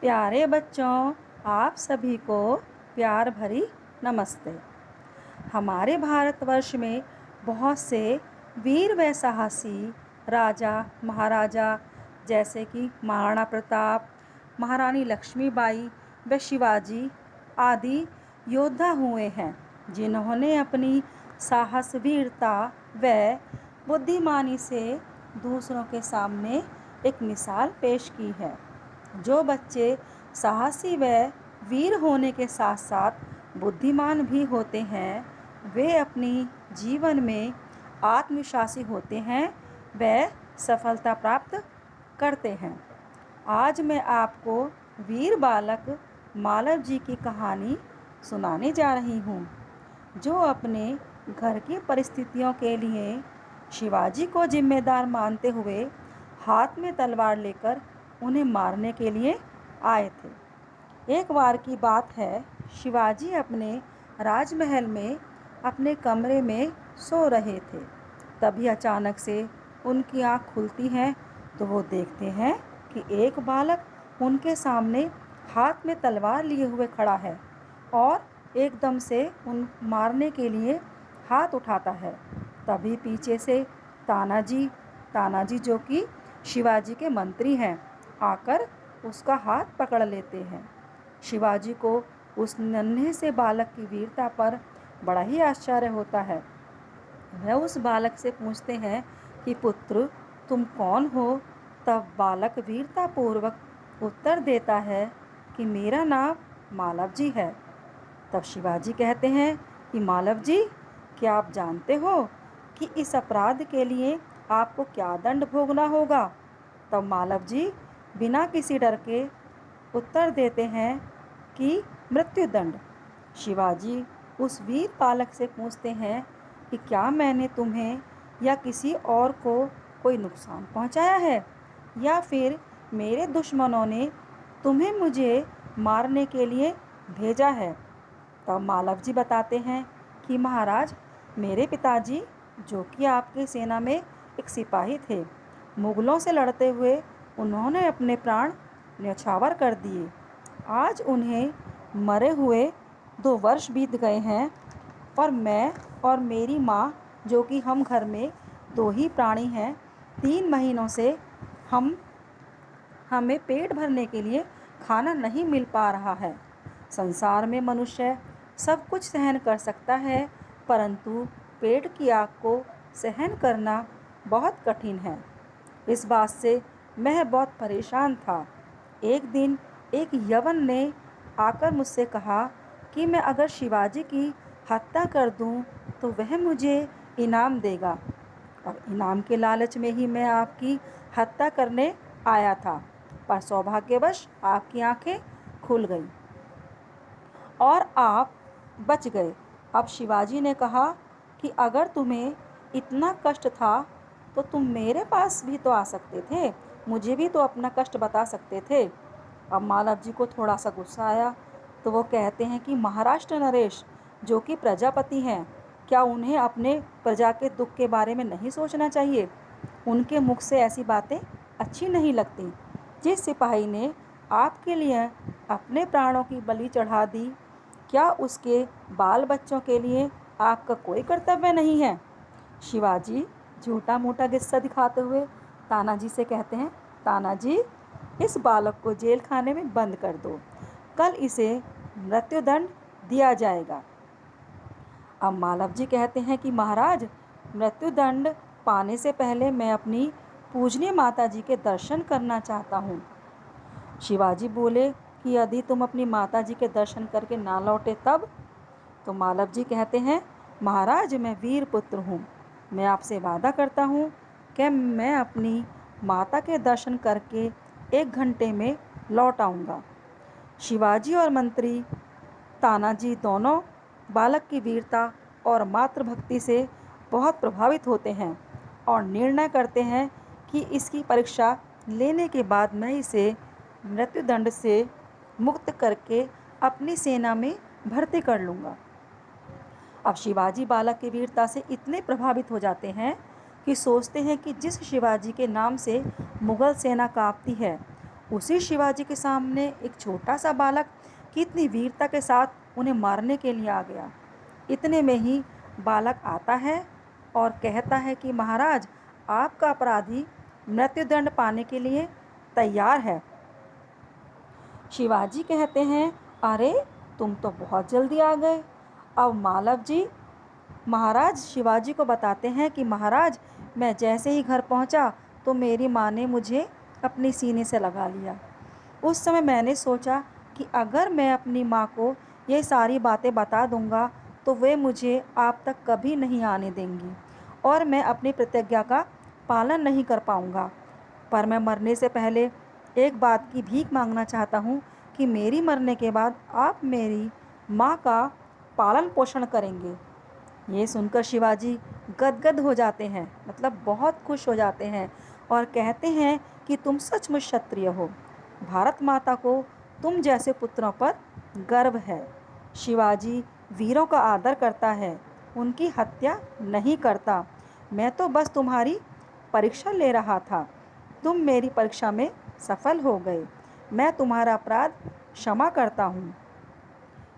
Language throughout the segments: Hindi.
प्यारे बच्चों, आप सभी को प्यार भरी नमस्ते। हमारे भारतवर्ष में बहुत से वीर व साहसी राजा महाराजा जैसे कि महाराणा प्रताप, महारानी लक्ष्मीबाई व शिवाजी आदि योद्धा हुए हैं, जिन्होंने अपनी साहस, वीरता व बुद्धिमानी से दूसरों के सामने एक मिसाल पेश की है। जो बच्चे साहसी व वीर होने के साथ साथ बुद्धिमान भी होते हैं, वे अपनी जीवन में आत्मविश्वासी होते हैं व सफलता प्राप्त करते हैं। आज मैं आपको वीर बालक मालव जी की कहानी सुनाने जा रही हूँ, जो अपने घर की परिस्थितियों के लिए शिवाजी को जिम्मेदार मानते हुए हाथ में तलवार लेकर उन्हें मारने के लिए आए थे। एक बार की बात है, शिवाजी अपने राजमहल में अपने कमरे में सो रहे थे। तभी अचानक से उनकी आँख खुलती है तो वो देखते हैं कि एक बालक उनके सामने हाथ में तलवार लिए हुए खड़ा है और एकदम से उन मारने के लिए हाथ उठाता है। तभी पीछे से तानाजी जो कि शिवाजी के मंत्री हैं, आकर उसका हाथ पकड़ लेते हैं। शिवाजी को उस नन्हे से बालक की वीरता पर बड़ा ही आश्चर्य होता है। वह उस बालक से पूछते हैं कि पुत्र, तुम कौन हो? तब बालक वीरता पूर्वक उत्तर देता है कि मेरा नाम मालव जी है। तब शिवाजी कहते हैं कि मालव जी, क्या आप जानते हो कि इस अपराध के लिए आपको क्या दंड भोगना होगा? तब मालव जी बिना किसी डर के उत्तर देते हैं कि मृत्युदंड। शिवाजी उस वीर बालक से पूछते हैं कि क्या मैंने तुम्हें या किसी और को कोई नुकसान पहुंचाया है, या फिर मेरे दुश्मनों ने तुम्हें मुझे मारने के लिए भेजा है? तब मालव जी बताते हैं कि महाराज, मेरे पिताजी जो कि आपकी सेना में एक सिपाही थे, मुगलों से लड़ते हुए उन्होंने अपने प्राण न्यौछावर कर दिए। आज उन्हें मरे हुए 2 वर्ष बीत गए हैं और मैं और मेरी माँ, जो कि हम घर में 2 ही प्राणी हैं, 3 महीनों से हमें पेट भरने के लिए खाना नहीं मिल पा रहा है। संसार में मनुष्य सब कुछ सहन कर सकता है, परंतु पेट की आग को सहन करना बहुत कठिन है। इस बात से मैं बहुत परेशान था। एक दिन एक यवन ने आकर मुझसे कहा कि मैं अगर शिवाजी की हत्या कर दूं तो वह मुझे इनाम देगा, और इनाम के लालच में ही मैं आपकी हत्या करने आया था, पर सौभाग्यवश आपकी आंखें खुल गईं और आप बच गए। अब शिवाजी ने कहा कि अगर तुम्हें इतना कष्ट था तो तुम मेरे पास भी तो आ सकते थे, मुझे भी तो अपना कष्ट बता सकते थे। अब मालव जी को थोड़ा सा गुस्सा आया तो वो कहते हैं कि महाराष्ट्र नरेश, जो कि प्रजापति हैं, क्या उन्हें अपने प्रजा के दुख के बारे में नहीं सोचना चाहिए? उनके मुख से ऐसी बातें अच्छी नहीं लगती। जिस सिपाही ने आपके लिए अपने प्राणों की बलि चढ़ा दी, क्या उसके बाल बच्चों के लिए आपका कोई कर्तव्य नहीं है? शिवाजी झूठा मूठा गुस्सा दिखाते हुए तानाजी से कहते हैं, तानाजी, इस बालक को जेल खाने में बंद कर दो, कल इसे मृत्युदंड दिया जाएगा। अब मालव जी कहते हैं कि महाराज, मृत्युदंड पाने से पहले मैं अपनी पूजनीय माता जी के दर्शन करना चाहता हूँ। शिवाजी बोले कि यदि तुम अपनी माता जी के दर्शन करके ना लौटे तब? तो मालव जी कहते हैं, महाराज, मैं वीर पुत्र हूँ, मैं आपसे वादा करता हूँ कि मैं अपनी माता के दर्शन करके 1 घंटे में लौट आऊँगा। शिवाजी और मंत्री तानाजी दोनों बालक की वीरता और मातृभक्ति से बहुत प्रभावित होते हैं और निर्णय करते हैं कि इसकी परीक्षा लेने के बाद मैं इसे मृत्युदंड से मुक्त करके अपनी सेना में भर्ती कर लूँगा। अब शिवाजी बालक की वीरता से इतने प्रभावित हो जाते हैं कि सोचते हैं कि जिस शिवाजी के नाम से मुगल सेना कांपती है, उसी शिवाजी के सामने एक छोटा सा बालक कितनी वीरता के साथ उन्हें मारने के लिए आ गया। इतने में ही बालक आता है और कहता है कि महाराज, आपका अपराधी मृत्युदंड पाने के लिए तैयार है। शिवाजी कहते हैं, अरे तुम तो बहुत जल्दी आ गए। अब मालव जी महाराज शिवाजी को बताते हैं कि महाराज, मैं जैसे ही घर पहुंचा तो मेरी माँ ने मुझे अपने सीने से लगा लिया। उस समय मैंने सोचा कि अगर मैं अपनी माँ को ये सारी बातें बता दूंगा तो वे मुझे आप तक कभी नहीं आने देंगी और मैं अपनी प्रतिज्ञा का पालन नहीं कर पाऊंगा। पर मैं मरने से पहले एक बात की भीख मांगना चाहता हूँ कि मेरी मरने के बाद आप मेरी माँ का पालन पोषण करेंगे। ये सुनकर शिवाजी गदगद हो जाते हैं, मतलब बहुत खुश हो जाते हैं और कहते हैं कि तुम सचमुच क्षत्रिय हो। भारत माता को तुम जैसे पुत्रों पर गर्व है। शिवाजी वीरों का आदर करता है, उनकी हत्या नहीं करता। मैं तो बस तुम्हारी परीक्षा ले रहा था। तुम मेरी परीक्षा में सफल हो गए। मैं तुम्हारा अपराध क्षमा करता हूँ।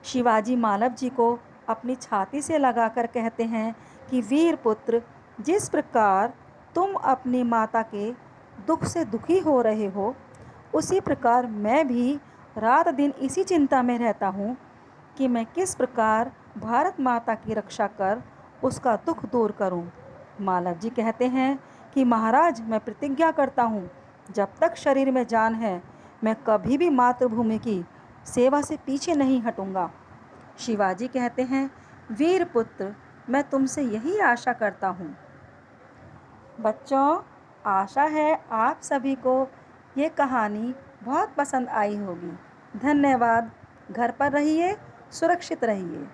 शिवाजी मालव जी को अपनी छाती से लगाकर कहते हैं कि वीर पुत्र, जिस प्रकार तुम अपनी माता के दुख से दुखी हो रहे हो, उसी प्रकार मैं भी रात दिन इसी चिंता में रहता हूँ कि मैं किस प्रकार भारत माता की रक्षा कर उसका दुख दूर करूँ। मालव जी कहते हैं कि महाराज, मैं प्रतिज्ञा करता हूँ, जब तक शरीर में जान है मैं कभी भी मातृभूमि की सेवा से पीछे नहीं हटूंगा। शिवाजी कहते हैं, वीर पुत्र, मैं तुमसे यही आशा करता हूँ। बच्चों, आशा है आप सभी को ये कहानी बहुत पसंद आई होगी। धन्यवाद। घर पर रहिए, सुरक्षित रहिए।